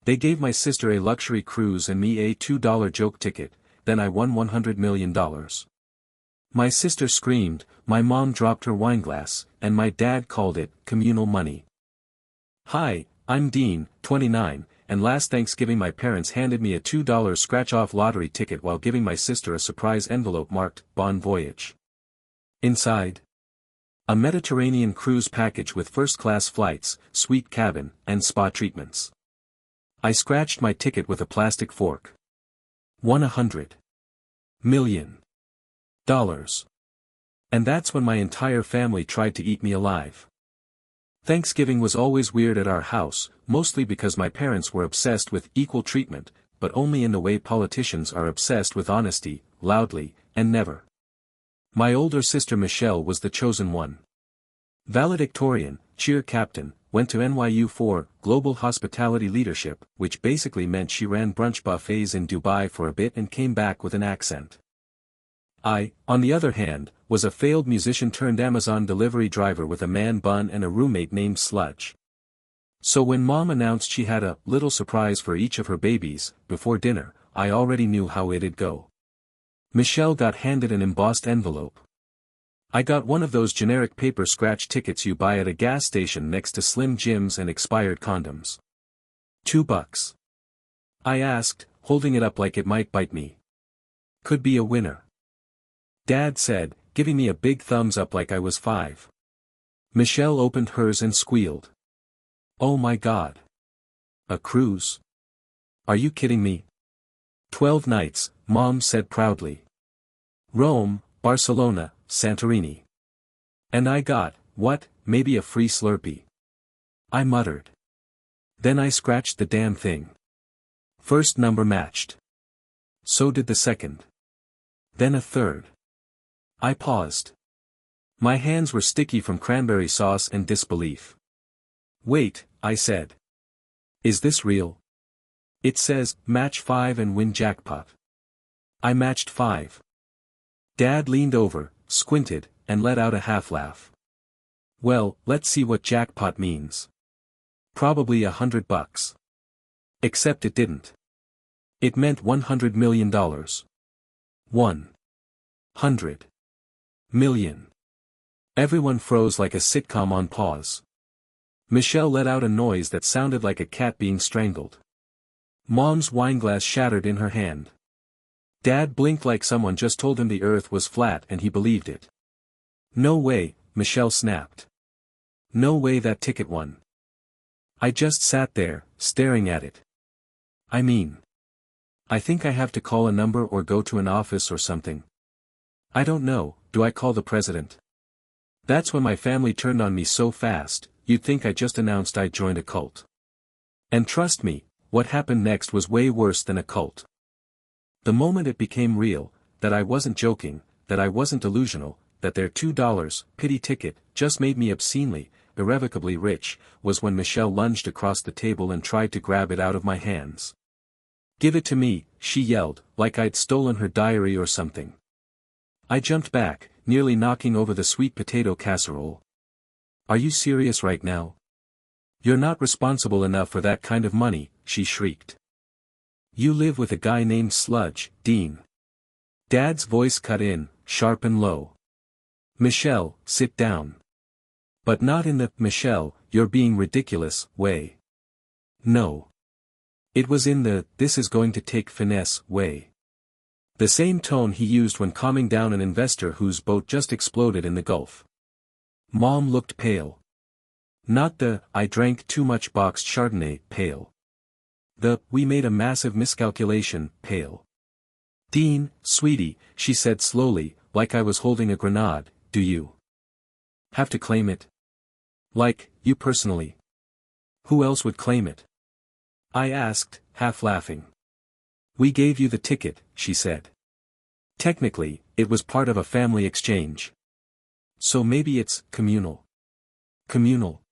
They gave my sister a luxury cruise and me a $2 joke ticket, then I won $100 million. My sister screamed, my mom dropped her wineglass, and my dad called it communal money. Hi, I'm Dean, 29, and last Thanksgiving my parents handed me a $2 scratch-off lottery ticket while giving my sister a surprise envelope marked, Bon Voyage. Inside, a Mediterranean cruise package with first-class flights, suite cabin, and spa treatments. I scratched my ticket with a plastic fork. Won $100 million. And that's when my entire family tried to eat me alive. Thanksgiving was always weird at our house, mostly because my parents were obsessed with equal treatment, but only in the way politicians are obsessed with honesty, loudly, and never. My older sister Michelle was the chosen one. Valedictorian, cheer captain, went to NYU for Global Hospitality Leadership, which basically meant she ran brunch buffets in Dubai for a bit and came back with an accent. I, on the other hand, was a failed musician turned Amazon delivery driver with a man bun and a roommate named Sludge. So when Mom announced she had a little surprise for each of her babies, before dinner, I already knew how it'd go. Michelle got handed an embossed envelope. I got one of those generic paper scratch tickets you buy at a gas station next to Slim Jims and expired condoms. $2. I asked, holding it up like it might bite me. Could be a winner. Dad said, giving me a big thumbs up like I was 5. Michelle opened hers and squealed. Oh my God. A cruise? Are you kidding me? 12 nights, Mom said proudly. Rome, Barcelona, Santorini. And I got, what, maybe a free Slurpee. I muttered. Then I scratched the damn thing. First number matched. So did the second. Then a third. I paused. My hands were sticky from cranberry sauce and disbelief. Wait, I said. Is this real? It says, match 5 and win jackpot. I matched 5. Dad leaned over, squinted, and let out a half laugh. Well, let's see what jackpot means. Probably $100. Except it didn't. It meant $100 million. 100 million. Everyone froze like a sitcom on pause. Michelle let out a noise that sounded like a cat being strangled. Mom's wineglass shattered in her hand. Dad blinked like someone just told him the earth was flat and he believed it. No way, Michelle snapped. No way that ticket won. I just sat there, staring at it. I think I have to call a number or go to an office or something. I don't know, do I call the president? That's when my family turned on me so fast, you'd think I just announced I'd joined a cult. And trust me, what happened next was way worse than a cult. The moment it became real, that I wasn't joking, that I wasn't delusional, that their $2 pity ticket just made me obscenely, irrevocably rich, was when Michelle lunged across the table and tried to grab it out of my hands. Give it to me, she yelled, like I'd stolen her diary or something. I jumped back, nearly knocking over the sweet potato casserole. Are you serious right now? You're not responsible enough for that kind of money, she shrieked. You live with a guy named Sludge, Dean. Dad's voice cut in, sharp and low. Michelle, sit down. But not in the, Michelle, you're being ridiculous, way. No. It was in the, this is going to take finesse, way. The same tone he used when calming down an investor whose boat just exploded in the Gulf. Mom looked pale. Not the, I drank too much boxed Chardonnay, pale. The, we made a massive miscalculation, pale. Dean, sweetie, she said slowly, like I was holding a grenade, do you have to claim it? Like, you personally? Who else would claim it? I asked, half laughing. We gave you the ticket, she said. Technically, it was part of a family exchange. So maybe it's communal. Communal.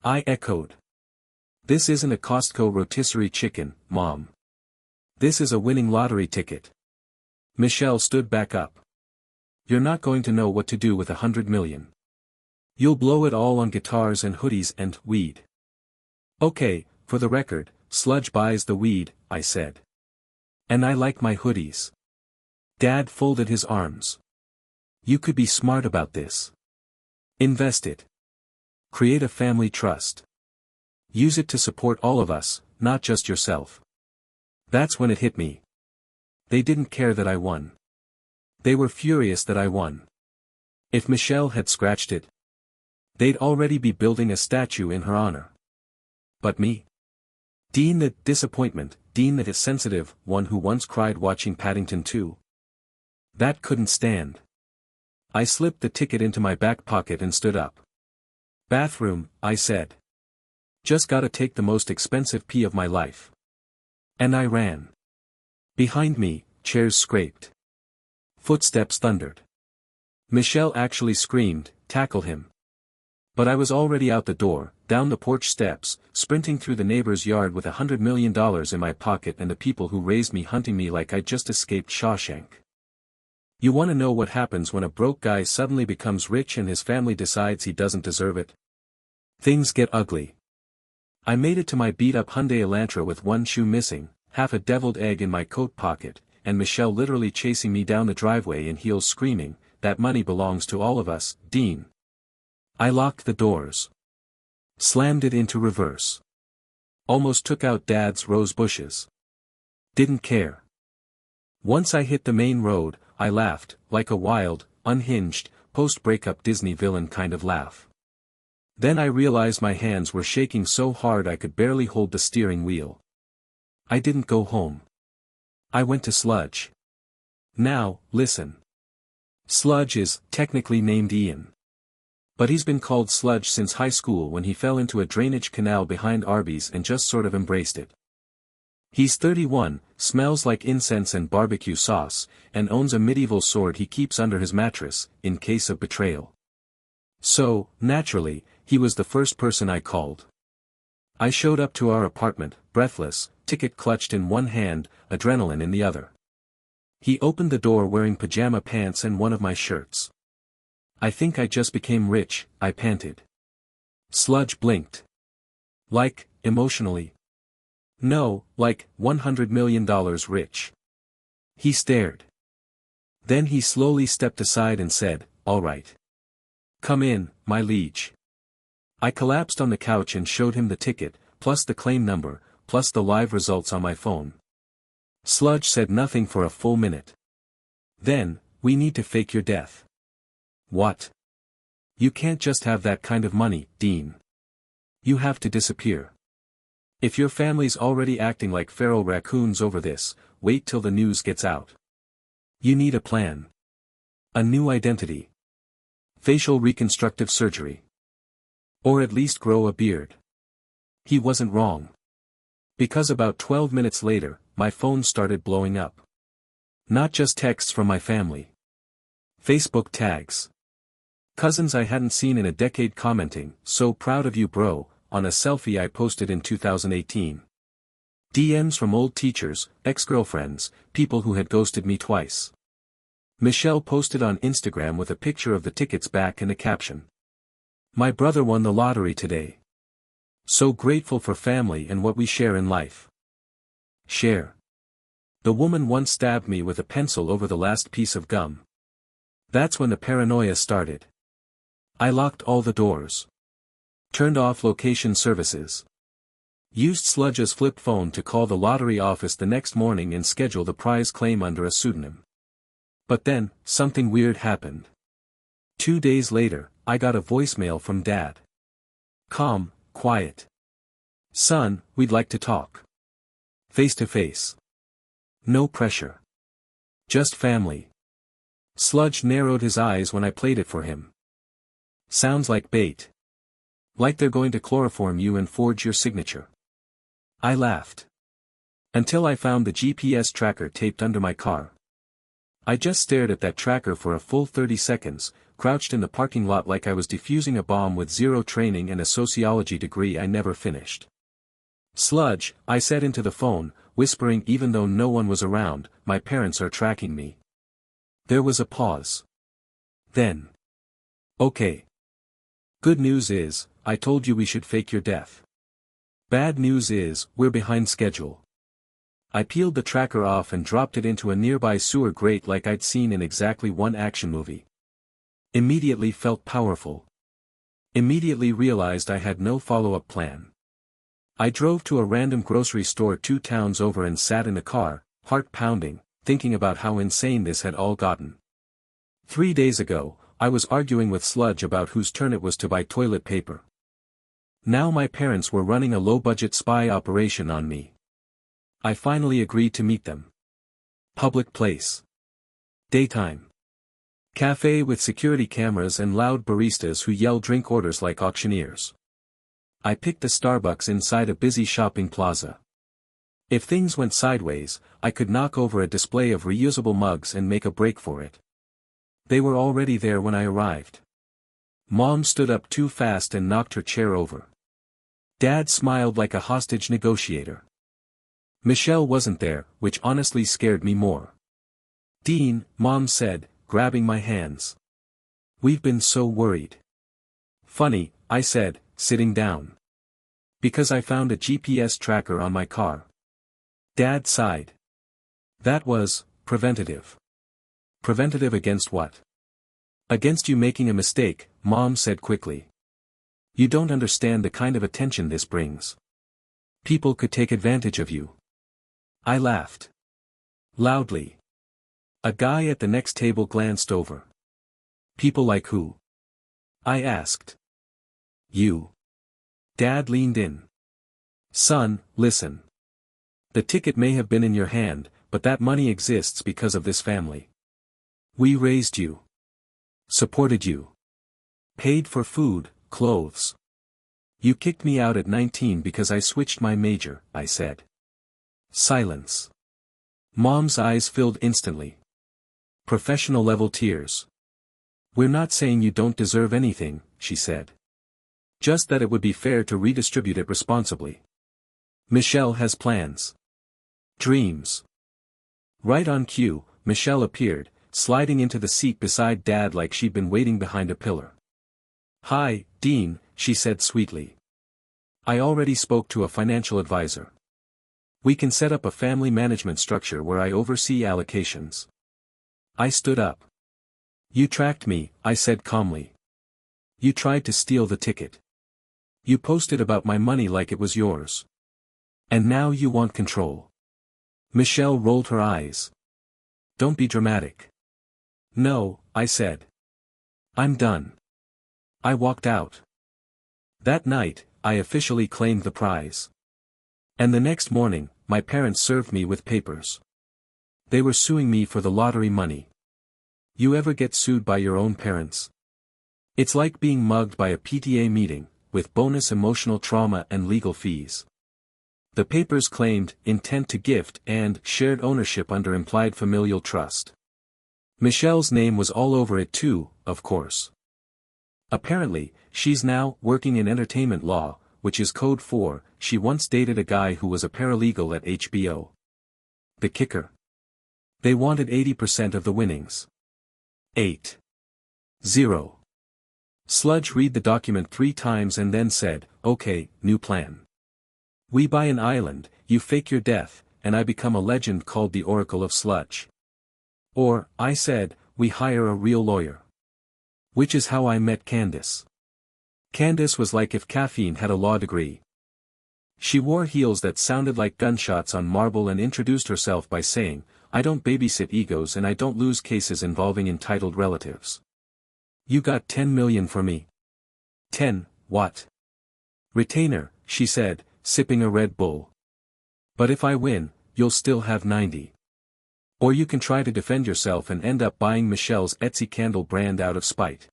I echoed. This isn't a Costco rotisserie chicken, Mom. This is a winning lottery ticket. Michelle stood back up. You're not going to know what to do with $100 million. You'll blow it all on guitars and hoodies and weed. Okay, for the record, Sludge buys the weed, I said. And I like my hoodies. Dad folded his arms. You could be smart about this. Invest it. Create a family trust. Use it to support all of us, not just yourself. That's when it hit me. They didn't care that I won. They were furious that I won. If Michelle had scratched it, they'd already be building a statue in her honor. But me? Dean the disappointment, Dean the sensitive one who once cried watching Paddington 2. That couldn't stand. I slipped the ticket into my back pocket and stood up. Bathroom, I said. Just gotta take the most expensive pee of my life. And I ran. Behind me, chairs scraped. Footsteps thundered. Michelle actually screamed, "Tackle him." But I was already out the door, down the porch steps, sprinting through the neighbor's yard with $100 million in my pocket and the people who raised me hunting me like I'd just escaped Shawshank. You want to know what happens when a broke guy suddenly becomes rich and his family decides he doesn't deserve it? Things get ugly. I made it to my beat-up Hyundai Elantra with one shoe missing, half a deviled egg in my coat pocket, and Michelle literally chasing me down the driveway in heels screaming, "That money belongs to all of us, Dean." I locked the doors. Slammed it into reverse. Almost took out Dad's rose bushes. Didn't care. Once I hit the main road, I laughed, like a wild, unhinged, post-breakup Disney villain kind of laugh. Then I realized my hands were shaking so hard I could barely hold the steering wheel. I didn't go home. I went to Sludge. Now, listen. Sludge is technically named Ian. But he's been called Sludge since high school when he fell into a drainage canal behind Arby's and just sort of embraced it. He's 31, smells like incense and barbecue sauce, and owns a medieval sword he keeps under his mattress, in case of betrayal. So, naturally, he was the first person I called. I showed up to our apartment, breathless, ticket clutched in one hand, adrenaline in the other. He opened the door wearing pajama pants and one of my shirts. "I think I just became rich," I panted. Sludge blinked. Like, emotionally? No, like, $100 million rich. He stared. Then he slowly stepped aside and said, "All right. Come in, my liege." I collapsed on the couch and showed him the ticket, plus the claim number, plus the live results on my phone. Sludge said nothing for a full minute. Then, "We need to fake your death." What? You can't just have that kind of money, Dean. You have to disappear. If your family's already acting like feral raccoons over this, wait till the news gets out. You need a plan. A new identity. Facial reconstructive surgery. Or at least grow a beard. He wasn't wrong. Because about 12 minutes later, my phone started blowing up. Not just texts from my family. Facebook tags. Cousins I hadn't seen in a decade commenting, "So proud of you bro," on a selfie I posted in 2018. DMs from old teachers, ex-girlfriends, people who had ghosted me twice. Michelle posted on Instagram with a picture of the tickets back and a caption. "My brother won the lottery today. So grateful for family and what we share in life." Share. The woman once stabbed me with a pencil over the last piece of gum. That's when the paranoia started. I locked all the doors. Turned off location services. Used Sludge's flip phone to call the lottery office the next morning and schedule the prize claim under a pseudonym. But then, something weird happened. 2 days later, I got a voicemail from Dad. Calm, quiet. "Son, we'd like to talk. Face to face. No pressure. Just family." Sludge narrowed his eyes when I played it for him. "Sounds like bait. Like they're going to chloroform you and forge your signature." I laughed. Until I found the GPS tracker taped under my car. I just stared at that tracker for a full 30 seconds, crouched in the parking lot like I was defusing a bomb with zero training and a sociology degree I never finished. "Sludge," I said into the phone, whispering even though no one was around, "my parents are tracking me." There was a pause. Then. "Okay. Good news is, I told you we should fake your death. Bad news is, we're behind schedule. I peeled the tracker off and dropped it into a nearby sewer grate like I'd seen in exactly one action movie. Immediately felt powerful. Immediately realized I had no follow-up plan. I drove to a random grocery store 2 towns over and sat in a car, heart pounding, thinking about how insane this had all gotten. 3 days ago, I was arguing with Sludge about whose turn it was to buy toilet paper. Now my parents were running a low-budget spy operation on me. I finally agreed to meet them. Public place. Daytime. Cafe with security cameras and loud baristas who yell drink orders like auctioneers. I picked a Starbucks inside a busy shopping plaza. If things went sideways, I could knock over a display of reusable mugs and make a break for it. They were already there when I arrived. Mom stood up too fast and knocked her chair over. Dad smiled like a hostage negotiator. Michelle wasn't there, which honestly scared me more. Dean, Mom said, grabbing my hands. We've been so worried. Funny, I said, sitting down. Because I found a GPS tracker on my car. Dad sighed. That was preventative. Preventative against what? Against you making a mistake, Mom said quickly. You don't understand the kind of attention this brings. People could take advantage of you. I laughed. Loudly. A guy at the next table glanced over. People like who? I asked. You. Dad leaned in. Son, listen. The ticket may have been in your hand, but that money exists because of this family. We raised you. Supported you. Paid for food, clothes. You kicked me out at 19 because I switched my major, I said. Silence. Mom's eyes filled instantly. Professional level tears. We're not saying you don't deserve anything, she said. Just that it would be fair to redistribute it responsibly. Michelle has plans. Dreams. Right on cue, Michelle appeared, sliding into the seat beside Dad like she'd been waiting behind a pillar. Hi, Dean, she said sweetly. I already spoke to a financial advisor. We can set up a family management structure where I oversee allocations. I stood up. You tracked me, I said calmly. You tried to steal the ticket. You posted about my money like it was yours. And now you want control. Michelle rolled her eyes. Don't be dramatic. No, I said. I'm done. I walked out. That night, I officially claimed the prize. And the next morning, my parents served me with papers. They were suing me for the lottery money. You ever get sued by your own parents? It's like being mugged by a PTA meeting, with bonus emotional trauma and legal fees. The papers claimed intent to gift and shared ownership under implied familial trust. Michelle's name was all over it too, of course. Apparently, she's now working in entertainment law, which is code for, she once dated a guy who was a paralegal at HBO. The kicker? They wanted 80% of the winnings. 8-0. Sludge read the document 3 times and then said, okay, new plan. We buy an island, you fake your death, and I become a legend called the Oracle of Sludge. Or, I said, we hire a real lawyer. Which is how I met Candace. Candace was like if caffeine had a law degree. She wore heels that sounded like gunshots on marble and introduced herself by saying, I don't babysit egos and I don't lose cases involving entitled relatives. You got 10 million for me. 10, what? Retainer, she said, sipping a Red Bull. But if I win, you'll still have 90. Or you can try to defend yourself and end up buying Michelle's Etsy candle brand out of spite.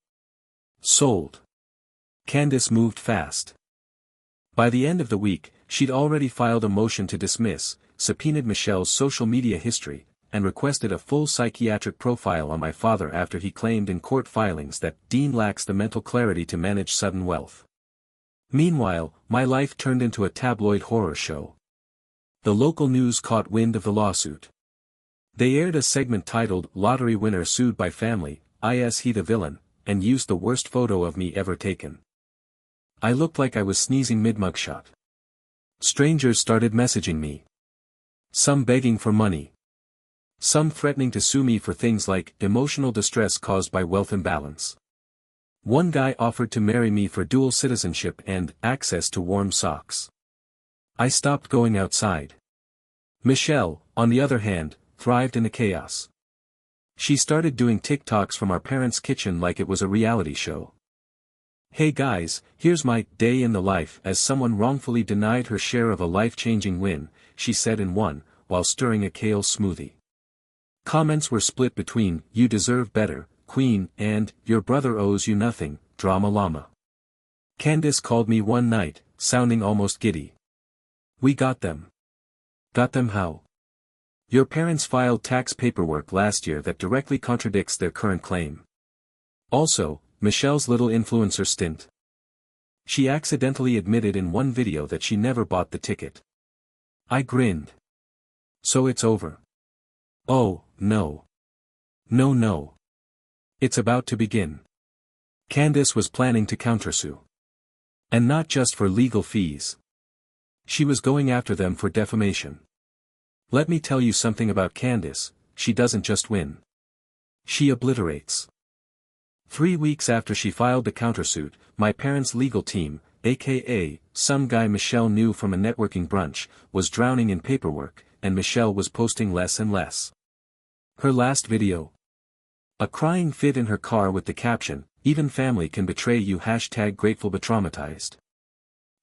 Sold. Candace moved fast. By the end of the week, she'd already filed a motion to dismiss, subpoenaed Michelle's social media history, and requested a full psychiatric profile on my father after he claimed in court filings that Dean lacks the mental clarity to manage sudden wealth. Meanwhile, my life turned into a tabloid horror show. The local news caught wind of the lawsuit. They aired a segment titled Lottery Winner Sued by Family, is he the villain, and used the worst photo of me ever taken. I looked like I was sneezing mid-mugshot. Strangers started messaging me. Some begging for money. Some threatening to sue me for things like emotional distress caused by wealth imbalance. One guy offered to marry me for dual citizenship and access to warm socks. I stopped going outside. Michelle, on the other hand, thrived in the chaos. She started doing TikToks from our parents' kitchen like it was a reality show. Hey guys, here's my day in the life as someone wrongfully denied her share of a life-changing win, she said in one, while stirring a kale smoothie. Comments were split between, you deserve better, Queen, and, your brother owes you nothing, Drama Llama. Candace called me one night, sounding almost giddy. We got them. Got them how? Your parents filed tax paperwork last year that directly contradicts their current claim. Also, Michelle's little influencer stint. She accidentally admitted in one video that she never bought the ticket. I grinned. So it's over. Oh, no. No. It's about to begin. Candace was planning to countersue. And not just for legal fees. She was going after them for defamation. Let me tell you something about Candace, she doesn't just win. She obliterates. 3 weeks after she filed the countersuit, my parents' legal team, aka, some guy Michelle knew from a networking brunch, was drowning in paperwork, and Michelle was posting less and less. Her last video. A crying fit in her car with the caption, even family can betray you #grateful but traumatized.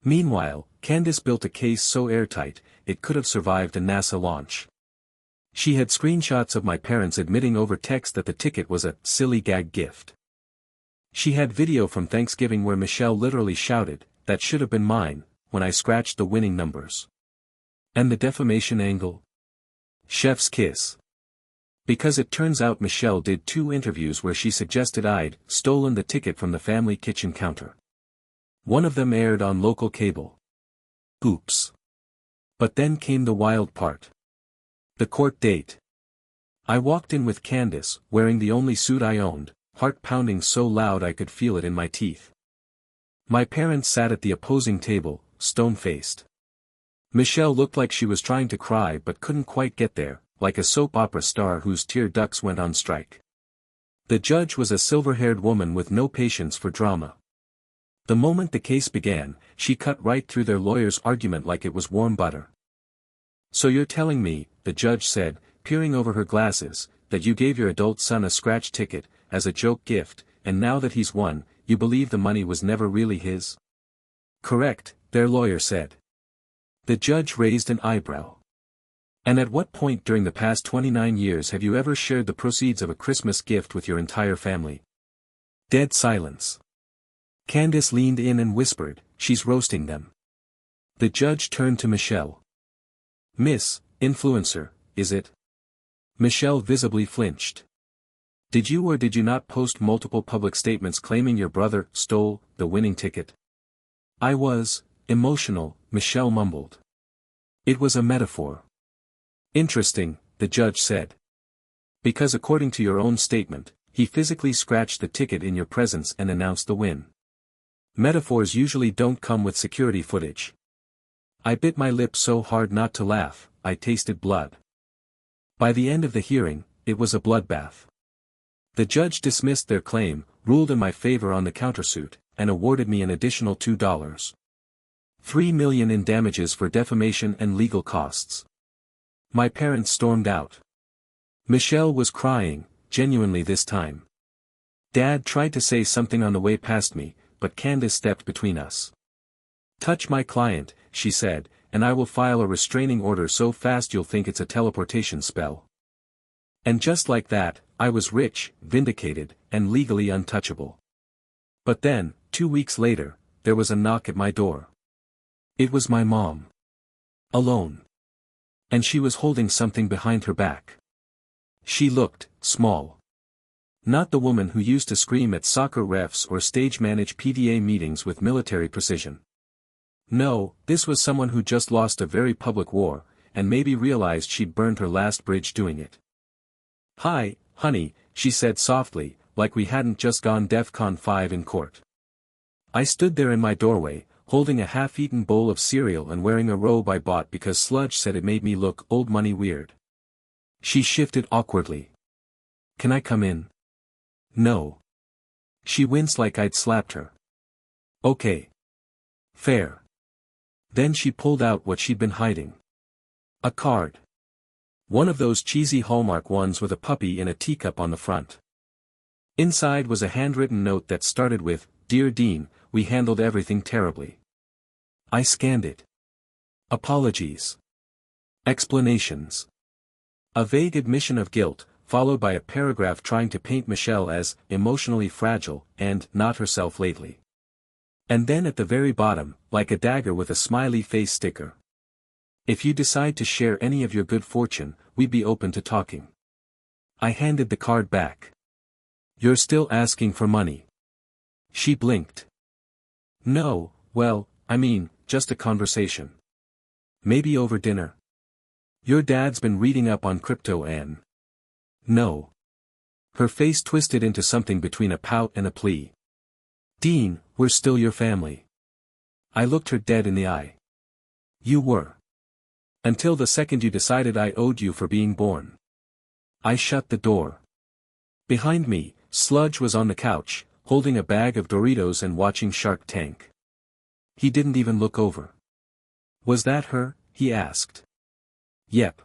Meanwhile, Candace built a case so airtight, it could have survived a NASA launch. She had screenshots of my parents admitting over text that the ticket was a silly gag gift. She had video from Thanksgiving where Michelle literally shouted, that should have been mine, when I scratched the winning numbers. And the defamation angle? Chef's kiss. Because it turns out Michelle did 2 interviews where she suggested I'd stolen the ticket from the family kitchen counter. One of them aired on local cable. Oops. But then came the wild part. The court date. I walked in with Candace, wearing the only suit I owned, heart pounding so loud I could feel it in my teeth. My parents sat at the opposing table, stone-faced. Michelle looked like she was trying to cry but couldn't quite get there, like a soap opera star whose tear ducts went on strike. The judge was a silver-haired woman with no patience for drama. The moment the case began, she cut right through their lawyer's argument like it was warm butter. So you're telling me, the judge said, peering over her glasses, that you gave your adult son a scratch ticket, as a joke gift, and now that he's won, you believe the money was never really his? Correct, their lawyer said. The judge raised an eyebrow. And at what point during the past 29 years have you ever shared the proceeds of a Christmas gift with your entire family? Dead silence. Candace leaned in and whispered, she's roasting them. The judge turned to Michelle. Miss, influencer, is it? Michelle visibly flinched. Did you or did you not post multiple public statements claiming your brother stole the winning ticket? I was emotional, Michelle mumbled. It was a metaphor. Interesting, the judge said. Because according to your own statement, he physically scratched the ticket in your presence and announced the win. Metaphors usually don't come with security footage. I bit my lip so hard not to laugh, I tasted blood. By the end of the hearing, it was a bloodbath. The judge dismissed their claim, ruled in my favor on the countersuit, and awarded me an additional $2.3 million in damages for defamation and legal costs. My parents stormed out. Michelle was crying, genuinely this time. Dad tried to say something on the way past me, but Candace stepped between us. Touch my client, she said, and I will file a restraining order so fast you'll think it's a teleportation spell. And just like that, I was rich, vindicated, and legally untouchable. But then, 2 weeks later, there was a knock at my door. It was my mom. Alone. And she was holding something behind her back. She looked small. Not the woman who used to scream at soccer refs or stage-manage PDA meetings with military precision. No, this was someone who just lost a very public war, and maybe realized she'd burned her last bridge doing it. Hi, honey, she said softly, like we hadn't just gone DEF CON 5 in court. I stood there in my doorway, holding a half-eaten bowl of cereal and wearing a robe I bought because Sludge said it made me look old money weird. She shifted awkwardly. "Can I come in?" "No." She winced like I'd slapped her. "Okay. Fair." Then she pulled out what she'd been hiding. A card. One of those cheesy Hallmark ones with a puppy in a teacup on the front. Inside was a handwritten note that started with, "Dear Dean, we handled everything terribly." I scanned it. Apologies. Explanations. A vague admission of guilt, followed by a paragraph trying to paint Michelle as emotionally fragile and not herself lately. And then at the very bottom, like a dagger with a smiley face sticker. "If you decide to share any of your good fortune, we'd be open to talking." I handed the card back. "You're still asking for money?" She blinked. "No, well, I mean, just a conversation. Maybe over dinner." "Your dad's been reading up on crypto and—" "No." Her face twisted into something between a pout and a plea. "Dean, we're still your family." I looked her dead in the eye. "You were. Until the second you decided I owed you for being born." I shut the door. Behind me, Sludge was on the couch, holding a bag of Doritos and watching Shark Tank. He didn't even look over. "Was that her?" he asked. "Yep."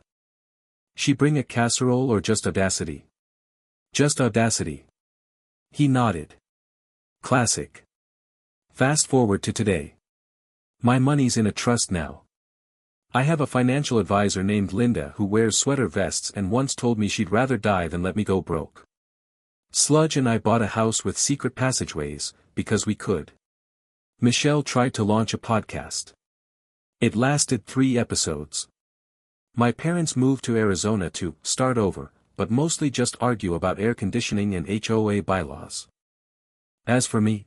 "She bring a casserole or just Audacity?" "Just Audacity." He nodded. Classic. Fast forward to today. My money's in a trust now. I have a financial advisor named Linda who wears sweater vests and once told me she'd rather die than let me go broke. Sludge and I bought a house with secret passageways, because we could. Michelle tried to launch a podcast. It lasted 3 episodes. My parents moved to Arizona to start over, but mostly just argue about air conditioning and HOA bylaws. As for me,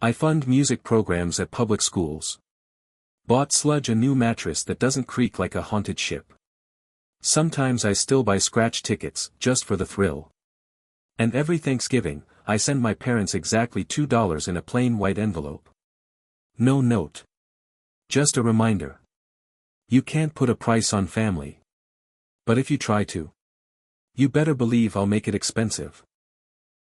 I fund music programs at public schools. Bought Sludge a new mattress that doesn't creak like a haunted ship. Sometimes I still buy scratch tickets, just for the thrill. And every Thanksgiving, I send my parents exactly $2 in a plain white envelope. No note. Just a reminder. You can't put a price on family. But if you try to, you better believe I'll make it expensive.